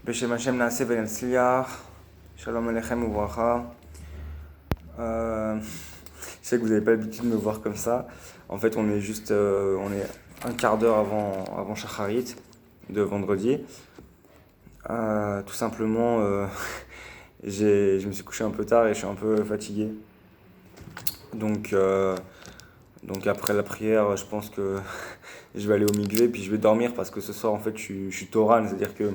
Beshem Hashem Naaseh V'Netzliach, Shalom Aleichem Uvracha. Je sais que vous n'avez pas l'habitude de me voir comme ça. En fait, on est un quart d'heure avant Shacharit de vendredi. Tout simplement, je me suis couché un peu tard et je suis un peu fatigué. Donc après la prière, je pense que je vais aller au mikvé puis je vais dormir parce que ce soir, en fait, je suis Toran, c'est-à-dire que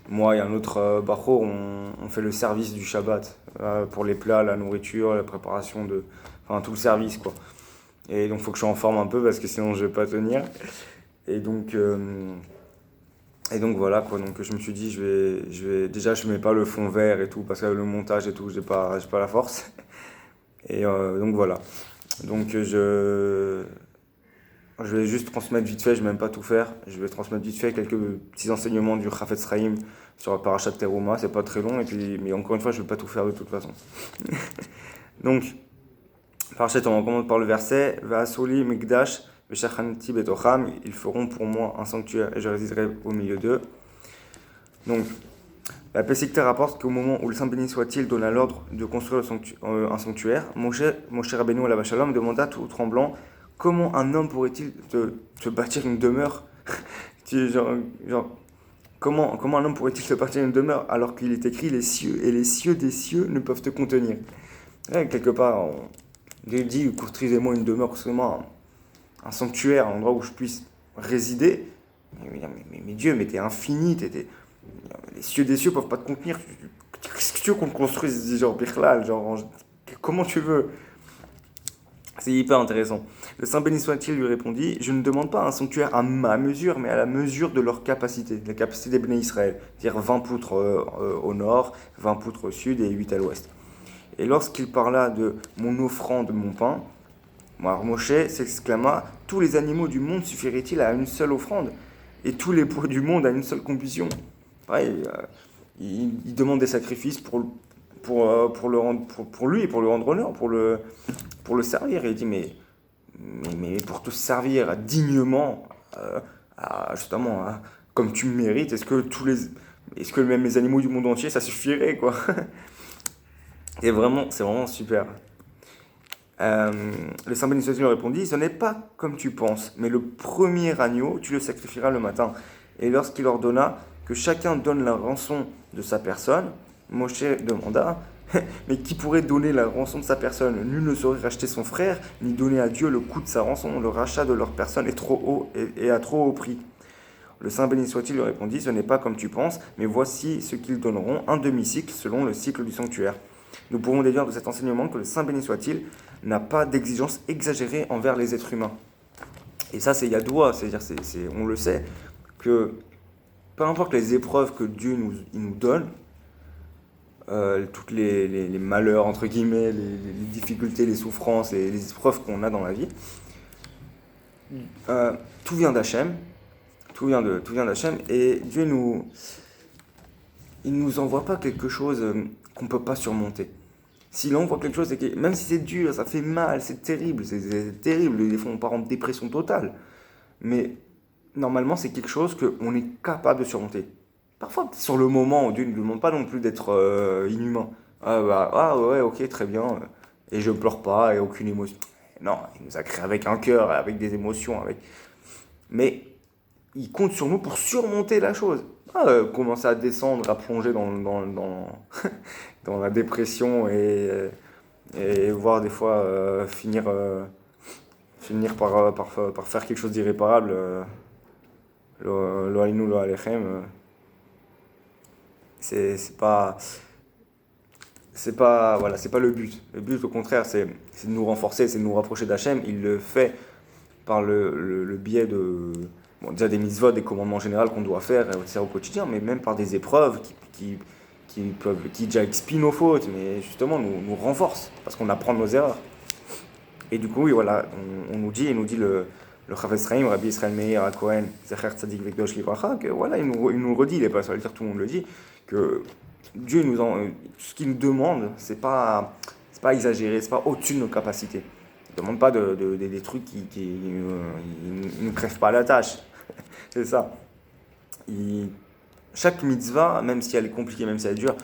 moi et un autre Bachour, on fait le service du Shabbat pour les plats, la nourriture, la préparation enfin tout le service quoi. Et donc il faut que je sois en forme un peu parce que sinon je vais pas tenir. Et donc voilà quoi. Donc je me suis dit déjà je mets pas le fond vert et tout parce que le montage et tout j'ai pas la force. Et donc voilà. Donc je vais juste transmettre vite fait, je vais même pas tout faire. Je vais transmettre vite fait quelques petits enseignements du Chafetz Chaim sur la Parashat Teruma. C'est pas très long, mais encore une fois, je vais pas tout faire de toute façon. Donc, Parashat, on commence par le verset Va'asoli Mikdash V'shachanti betocham. Ils feront pour moi un sanctuaire et je résiderai au milieu d'eux. Donc, la Pessikta rapporte qu'au moment où le Saint béni soit-il donna l'ordre de construire un sanctuaire, Moshe Rabbeinu alav Shalom demanda tout tremblant comment un homme pourrait-il te bâtir une demeure genre, comment un homme pourrait-il te bâtir une demeure alors qu'il est écrit les cieux et les cieux des cieux ne peuvent te contenir. Et quelque part, il dit construisez-moi une demeure, construisez-moi un sanctuaire, un endroit où je puisse résider. Mais Dieu, mais t'es infini, les cieux des cieux peuvent pas te contenir. Qu'est-ce que tu veux qu'on construise, genre Birlal, comment tu veux? C'est hyper intéressant. Le Saint béni soit-il lui répondit, je ne demande pas un sanctuaire à ma mesure, mais à la mesure de leur capacité, la capacité des béné Israël, c'est-à-dire 20 poutres au nord, 20 poutres au sud et 8 à l'ouest. Et lorsqu'il parla de mon offrande, de mon pain, Moshe s'exclama, tous les animaux du monde suffiraient-ils à une seule offrande, et tous les bois du monde à une seule combustion? Pareil, il demande des sacrifices pour lui, pour le rendre honneur, pour le servir. Et il dit, mais pour te servir dignement, justement, comme tu me mérites, est-ce que même les animaux du monde entier, ça suffirait, quoi? C'est vraiment super. Le Saint béni soit-il lui répondit, ce n'est pas comme tu penses, mais le premier agneau, tu le sacrifieras le matin. Et lorsqu'il ordonna que chacun donne la rançon de sa personne, Moshe demanda, mais qui pourrait donner la rançon de sa personne? Nul ne saurait racheter son frère, ni donner à Dieu le coût de sa rançon. Le rachat de leur personne est trop haut et à trop haut prix. Le Saint béni soit-il lui répondit, ce n'est pas comme tu penses, mais voici ce qu'ils donneront, un demi-cycle selon le cycle du sanctuaire. Nous pouvons déduire de cet enseignement que le Saint béni soit-il n'a pas d'exigence exagérée envers les êtres humains. Et ça, c'est Yadoua, c'est-à-dire, on le sait, que peu importe les épreuves que Dieu nous donne, toutes les malheurs, entre guillemets, les difficultés, les souffrances, les épreuves qu'on a dans la vie, tout vient d'Hachem, tout vient d'Hachem, et Dieu il nous envoie pas quelque chose qu'on peut pas surmonter. S'il envoie quelque chose, c'est que même si c'est dur, ça fait mal, c'est terrible, c'est terrible, des fois on part en dépression totale, mais normalement c'est quelque chose qu'on est capable de surmonter. Parfois, sur le moment, Dieu ne nous demande pas non plus d'être inhumain. Ouais, ok, très bien, et je pleure pas, et aucune émotion. Non, il nous a créé avec un cœur, avec des émotions, mais il compte sur nous pour surmonter la chose. Commencer à descendre, à plonger dans la dépression et voir des fois finir par faire quelque chose d'irréparable. Lo aïnou, lo alechem. C'est pas le but. Le but, au contraire, c'est de nous renforcer, c'est de nous rapprocher d'Hachem. Il le fait par le biais déjà des mitzvot, des commandements généraux qu'on doit faire au quotidien, mais même par des épreuves qui déjà expient nos fautes, mais justement nous renforcent, parce qu'on apprend de nos erreurs. Et du coup, oui, voilà, il nous dit le Chafetz Chaim, Rabbi Israël Meir HaKohen, Zecher Tzadik Vekdosh Livracha, que voilà, il nous redit, il n'est pas seul à le dire, tout le monde le dit, que Dieu ce qu'il nous demande, c'est pas exagéré, c'est pas au-dessus de nos capacités. Il ne demande pas des trucs qui nous crèvent pas la tâche. C'est ça. chaque mitzvah, même si elle est compliquée, même si elle est dure,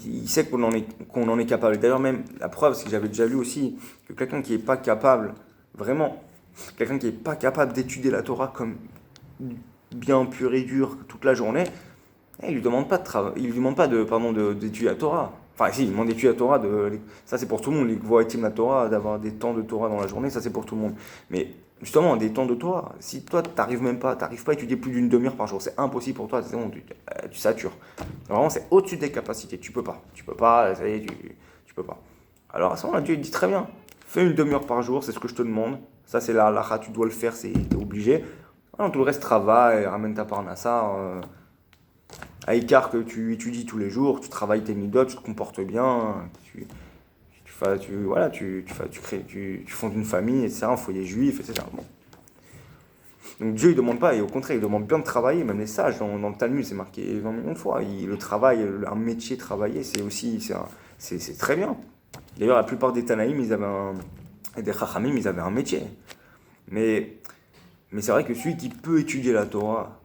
il sait qu'on en est capable. Et d'ailleurs, même la preuve, c'est que j'avais déjà lu aussi que quelqu'un qui n'est pas capable, vraiment, quelqu'un qui n'est pas capable d'étudier la Torah comme bien pur et dur toute la journée, il lui demande pas de il lui demande pas d'étudier la Torah. Enfin, si, il demande d'étudier la Torah. Ça, c'est pour tout le monde. Les Gvoatim la Torah, d'avoir des temps de Torah dans la journée, ça, c'est pour tout le monde. Mais justement, des temps de Torah, si toi, t'arrives pas à étudier plus d'une demi-heure par jour, c'est impossible pour toi, c'est bon, tu satures. Vraiment, c'est au-dessus de tes capacités. Tu peux pas, ça y est, tu peux pas. Alors à ce moment-là, Dieu il dit très bien, fais une demi-heure par jour, c'est ce que je te demande. Ça, c'est la halakha, tu dois le faire, t'es obligé. Alors, tout le reste, travaille, ramène ta parnassa. À écart que tu étudies tous les jours, tu travailles tes midot, tu te comportes bien, tu fondes une famille, etc., un foyer juif, etc. Bon. Donc Dieu, il ne demande pas, et au contraire, il demande bien de travailler, même les sages, dans le Talmud, c'est marqué 20 millions de fois. Le travail, un métier travailler, c'est très bien. D'ailleurs, la plupart des Tanaïm, et des Chachamim, ils avaient un métier. Mais c'est vrai que celui qui peut étudier la Torah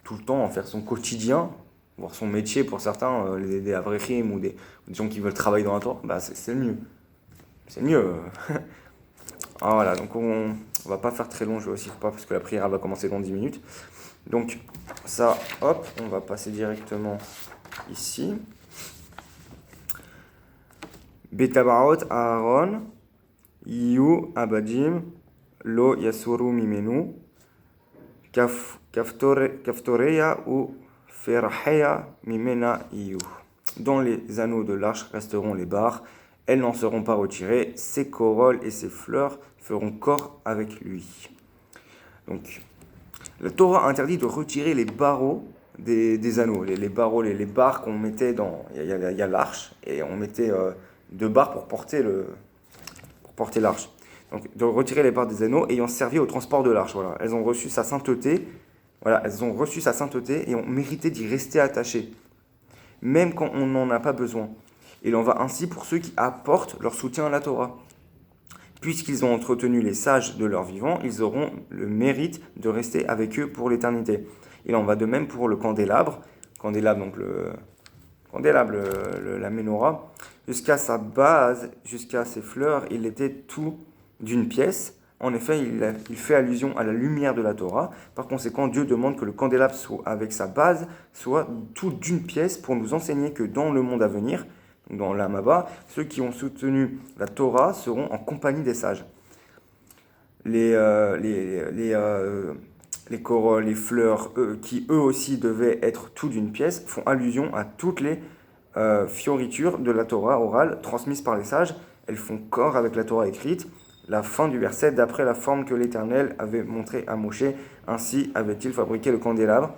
tout le temps, en faire son quotidien, voir son métier pour certains, des avrechim ou des gens qui veulent travailler dans la Torah, bah c'est le mieux. C'est le mieux. Ah, voilà, donc on va pas faire très long, je aussi pas parce que la prière elle va commencer dans 10 minutes. Donc ça, hop, on va passer directement ici. Betabaot Aaron, Yu Abadim, Lo Yasuru Mimenu, Kaftoreya ou Ferheya Mimena Iyu. Dans les anneaux de l'arche resteront les barres, elles n'en seront pas retirées, ses corolles et ses fleurs feront corps avec lui. Donc, la Torah interdit de retirer les barreaux des anneaux, les barreaux, les barres qu'on mettait dans. Il y a l'arche, et on mettait 2 barres pour porter l'arche. Donc, de retirer les barres des anneaux ayant servi au transport de l'arche. Voilà. Elles ont reçu sa sainteté. Voilà, elles ont reçu sa sainteté et ont mérité d'y rester attachées, même quand on n'en a pas besoin. Il en va ainsi pour ceux qui apportent leur soutien à la Torah. Puisqu'ils ont entretenu les sages de leur vivant, ils auront le mérite de rester avec eux pour l'éternité. Il en va de même pour le candélabre, donc la menorah, jusqu'à sa base, jusqu'à ses fleurs, il était tout d'une pièce. En effet, il fait allusion à la lumière de la Torah. Par conséquent, Dieu demande que le candélabre soit avec sa base soit tout d'une pièce pour nous enseigner que dans le monde à venir, dans l'Amaba, ceux qui ont soutenu la Torah seront en compagnie des sages. Les corolles, les fleurs, qui eux aussi devaient être tout d'une pièce, font allusion à toutes les fioritures de la Torah orale transmises par les sages. Elles font corps avec la Torah écrite. La fin du verset, d'après la forme que l'Éternel avait montrée à Moshe, ainsi avait-il fabriqué le candélabre,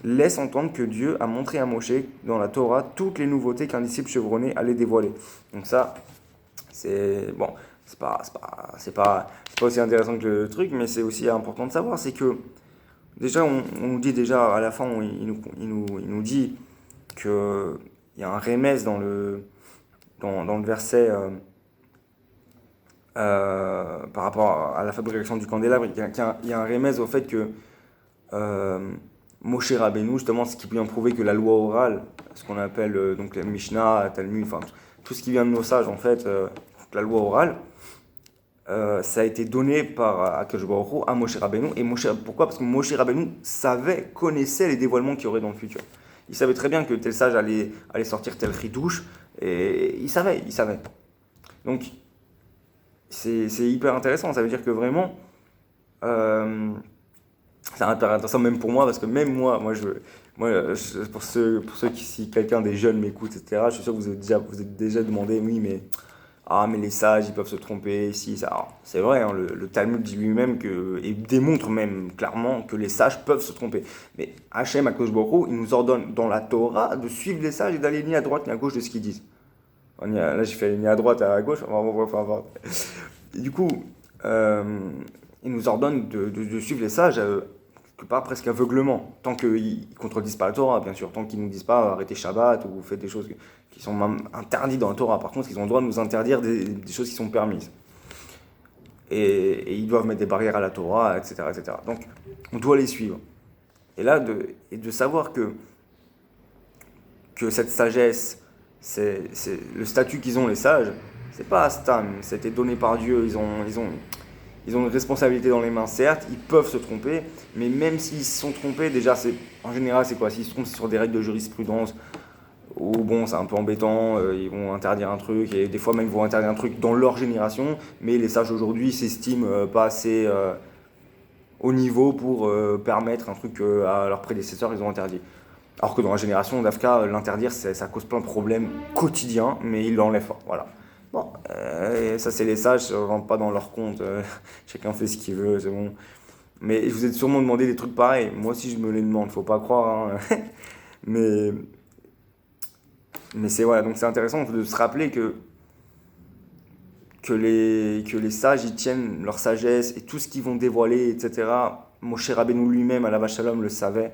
laisse entendre que Dieu a montré à Moshe dans la Torah toutes les nouveautés qu'un disciple chevronné allait dévoiler. Donc ça, c'est bon, c'est pas aussi intéressant que le truc, mais c'est aussi important de savoir, c'est que déjà on nous dit déjà à la fin, il nous dit que il y a un remez dans le verset. Par rapport à la fabrication du candélabre, il y a un remez au fait que Moshe Rabbeinu, justement, ce qui vient prouver que la loi orale, ce qu'on appelle donc la Mishnah, Talmud, enfin tout ce qui vient de nos sages, en fait, la loi orale, ça a été donné par Akadosh Baruch Hu à Moshe Rabbeinu. Et pourquoi? Parce que Moshe Rabbeinu connaissait les dévoilements qu'il y aurait dans le futur. Il savait très bien que tel sage allait sortir tel chidouche, et il savait. Donc, c'est hyper intéressant, ça veut dire que vraiment, c'est intéressant même pour moi, parce que même pour ceux qui, si quelqu'un des jeunes m'écoute, etc., je suis sûr que vous êtes déjà demandé, oui, mais les sages, ils peuvent se tromper, si, ça. Alors, c'est vrai, hein, le Talmud dit lui-même et démontre même clairement que les sages peuvent se tromper. Mais Hachem, Akadosh Baruch Hu, il nous ordonne dans la Torah de suivre les sages et d'aller ni à droite ni à gauche de ce qu'ils disent. Là, j'ai fait ni à droite, à gauche. Enfin. Et du coup, il nous ordonne de suivre les sages, quelque part presque aveuglement, tant qu'ils ne contredisent pas la Torah, bien sûr, tant qu'ils ne nous disent pas arrêtez Shabbat ou faites des choses qui sont même interdites dans la Torah. Par contre, ils ont le droit de nous interdire des choses qui sont permises. Et ils doivent mettre des barrières à la Torah, etc., etc. Donc, on doit les suivre. Et de savoir que cette sagesse, c'est le statut qu'ils ont, les sages, c'est pas Stam, c'était donné par Dieu, ils ont une responsabilité dans les mains, certes, ils peuvent se tromper, mais même s'ils se sont trompés, déjà, en général, c'est quoi? S'ils se trompent, c'est sur des règles de jurisprudence, ou bon, c'est un peu embêtant, ils vont interdire un truc, et des fois même ils vont interdire un truc dans leur génération, mais les sages aujourd'hui s'estiment pas assez au niveau pour permettre un truc à leurs prédécesseurs ils ont interdit. Alors que dans la génération d'Afka, l'interdire, ça cause plein de problèmes quotidiens, mais ils l'enlèvent pas. Voilà. Bon, ça c'est les sages, je ne rentre pas dans leur compte, chacun fait ce qu'il veut, c'est bon. Mais je vous ai sûrement demandé des trucs pareils, moi aussi je me les demande, faut pas croire. Hein. mais c'est voilà, donc c'est intéressant de se rappeler que les sages ils tiennent leur sagesse et tout ce qu'ils vont dévoiler, etc. Moshe Rabbeinu lui-même, à la Shalom, le savait.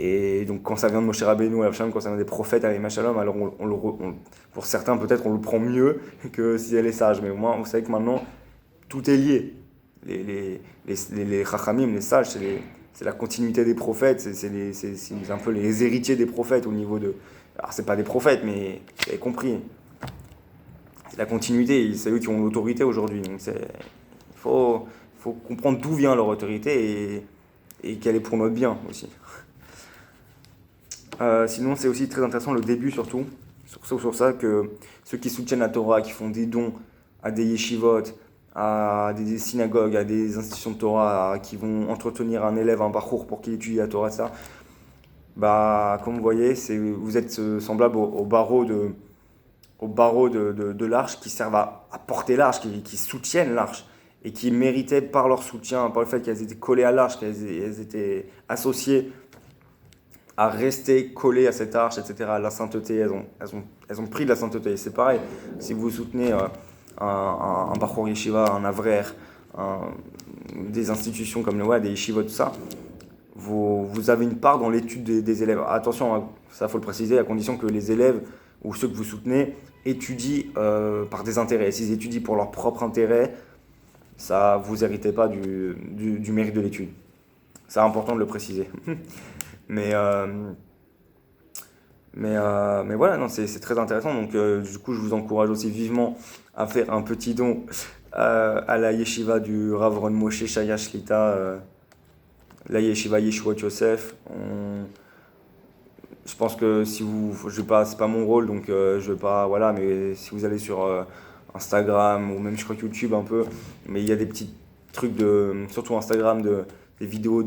Et donc quand ça vient de Moshe Rabbeinu, quand ça vient des prophètes, à la Shalom, alors pour certains peut-être on le prend mieux que si elle est sage. Mais au moins vous savez que maintenant tout est lié. Les Chachamim, les sages, c'est la continuité des prophètes, c'est un peu les héritiers des prophètes au niveau de... Alors c'est pas des prophètes, mais vous avez compris. C'est la continuité, c'est eux qui ont l'autorité aujourd'hui. Donc il faut comprendre d'où vient leur autorité et qu'elle est pour notre bien aussi. Sinon, c'est aussi très intéressant le début surtout, sur ça, que ceux qui soutiennent la Torah, qui font des dons à des yeshivot, à des synagogues, à des institutions de Torah, qui vont entretenir un élève, un parcours pour qu'il étudie la Torah, ça, bah, comme vous voyez, vous êtes semblable au barreau de l'arche qui servent à porter l'arche, qui soutiennent l'arche et qui méritaient par leur soutien, par le fait qu'elles étaient collées à l'arche, qu'elles étaient associées à rester collées à cette arche, etc., à la sainteté, elles ont pris de la sainteté. C'est pareil, si vous soutenez un Bachor Yeshiva, un Avrer, des institutions comme des yeshivot, tout ça, vous avez une part dans l'étude des élèves. Attention, ça faut le préciser, à condition que les élèves ou ceux que vous soutenez étudient par des intérêts. S'ils étudient pour leur propre intérêt, ça vous héritez pas du mérite de l'étude. C'est important de le préciser. mais voilà, non, c'est très intéressant. Donc du coup, je vous encourage aussi vivement à faire un petit don à la yeshiva du Rav Ron Moshe Shaya Shlita, la yeshiva Yeshuot Yosef. Je pense que si c'est pas mon rôle, donc je vais pas, voilà, mais si vous allez sur Instagram ou même je crois YouTube un peu, mais il y a des petits trucs surtout Instagram, des vidéos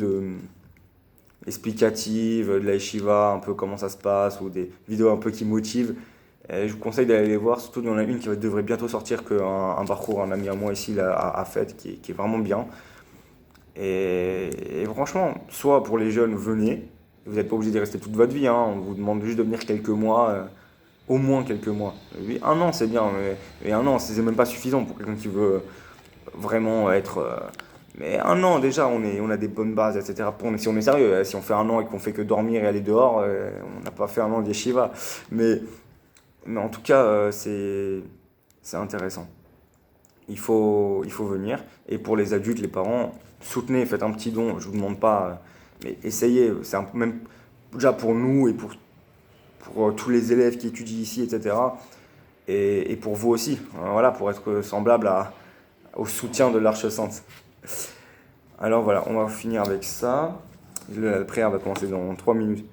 explicatives de la yeshiva, un peu comment ça se passe, ou des vidéos un peu qui motivent. Et je vous conseille d'aller les voir, surtout il y en a une qui devrait bientôt sortir, qu'un parcours, un ami à moi ici a fait, qui est vraiment bien. Et franchement, soit pour les jeunes, venez, vous n'êtes pas obligé de rester toute votre vie, hein, on vous demande juste de venir quelques mois, au moins quelques mois. Oui, un an c'est bien, mais un an c'est même pas suffisant pour quelqu'un qui veut vraiment être... mais un an déjà, on a des bonnes bases, etc. Si on est sérieux, si on fait un an et qu'on fait que dormir et aller dehors, on n'a pas fait un an d'yeshiva. Mais en tout cas, c'est intéressant. Il faut venir. Et pour les adultes, les parents, soutenez, faites un petit don. Je ne vous demande pas, mais essayez. Même déjà pour nous et pour tous les élèves qui étudient ici, etc. Et pour vous aussi. Voilà, pour être semblable au soutien de l'Arche Sainte. Alors voilà, on va finir avec ça. La prière va commencer dans 3 minutes.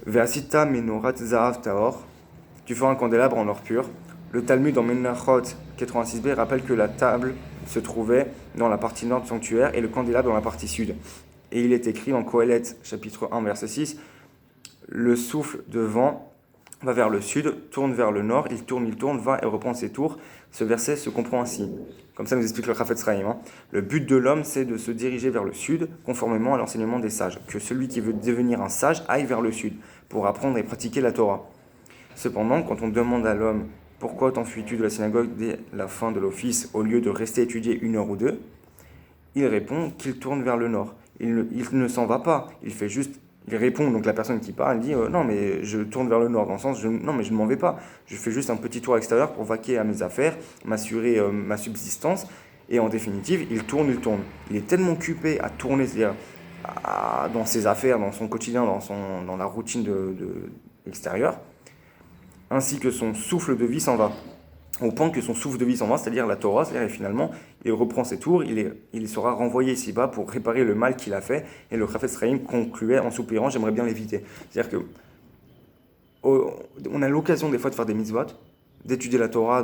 Ve'asita menorat zahav tahor. Tu feras un candélabre en or pur. Le Talmud en Menachot 86b rappelle que la table se trouvait dans la partie nord du sanctuaire et le candélabre dans la partie sud. Et il est écrit en Kohelet, chapitre 1, verset 6, le souffle de vent va vers le sud, tourne vers le nord, il tourne, va et reprend ses tours. Ce verset se comprend ainsi. Comme ça nous explique le Chafetz Chaim. Le but de l'homme, c'est de se diriger vers le sud, conformément à l'enseignement des sages. Que celui qui veut devenir un sage aille vers le sud, pour apprendre et pratiquer la Torah. Cependant, quand on demande à l'homme « Pourquoi t'enfuis-tu de la synagogue dès la fin de l'office, au lieu de rester étudier 1 heure ou 2 ?» il répond qu'il tourne vers le nord. Il ne s'en va pas, il répond, donc la personne qui parle, elle dit non mais je tourne vers le nord, dans le sens non mais je ne m'en vais pas, je fais juste un petit tour extérieur pour vaquer à mes affaires, m'assurer ma subsistance, et en définitive il tourne. Il est tellement occupé à tourner, c'est-à-dire dans ses affaires, dans son quotidien, dans la routine extérieure, ainsi que son souffle de vie s'en va. Au point que son souffle de vie s'en va, c'est-à-dire la Torah, c'est-à-dire finalement, il reprend ses tours, il sera renvoyé ici-bas pour réparer le mal qu'il a fait, et le Chafetz Chaim concluait en soupirant, j'aimerais bien l'éviter. C'est-à-dire que on a l'occasion des fois de faire des mitzvot, d'étudier la Torah,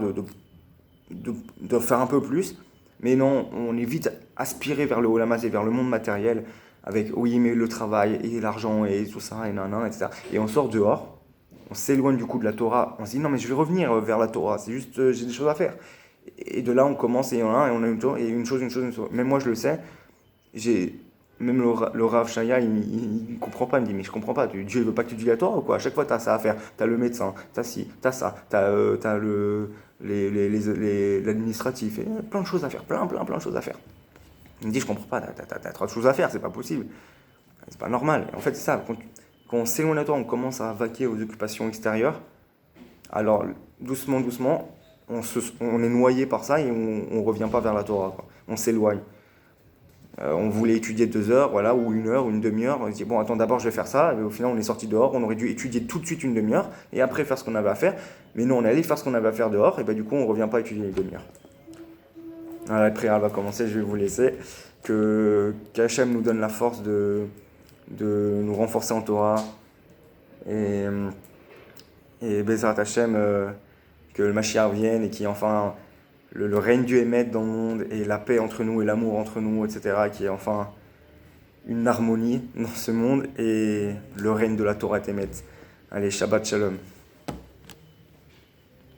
de faire un peu plus, mais non, on est vite aspiré vers le Olam Hazé, vers le monde matériel, avec oui, mais le travail, et l'argent, et tout ça, et nanana, etc. Et on sort dehors, on s'éloigne du coup de la Torah, on se dit non mais je vais revenir vers la Torah, c'est juste j'ai des choses à faire. Et de là on commence et on a une chose. Même moi je le sais, même le Rav Shaya il comprend pas, il me dit mais je comprends pas, Dieu il veut pas que tu dises la Torah ou quoi? À chaque fois t'as ça à faire, t'as le médecin, t'as ci, t'as ça, t'as l'administratif, et plein de choses à faire, plein de choses à faire. Il me dit je comprends pas, t'as trop de choses à faire, c'est pas possible, c'est pas normal. Et en fait c'est ça, quand on s'éloigne de la Torah, on commence à vaquer aux occupations extérieures. Alors, doucement, on est noyé par ça et on ne revient pas vers la Torah, quoi. On s'éloigne. On voulait étudier 2 heures, voilà, ou 1 heure, ou une demi-heure. On se dit, bon, attends, d'abord je vais faire ça. Et au final, on est sorti dehors. On aurait dû étudier tout de suite une demi-heure et après faire ce qu'on avait à faire. Mais nous, on est allé faire ce qu'on avait à faire dehors. Et ben, du coup, on ne revient pas étudier une demi-heure. La prière va commencer, je vais vous laisser. Qu'Hachem nous donne la force de nous renforcer en Torah. Et, et Bezrat Hachem, que le Mashiach vienne et qu'il y ait enfin le règne du Hémet dans le monde et la paix entre nous et l'amour entre nous, etc. Qu'il y ait enfin une harmonie dans ce monde et le règne de la Torah Hémet. Allez, Shabbat Shalom.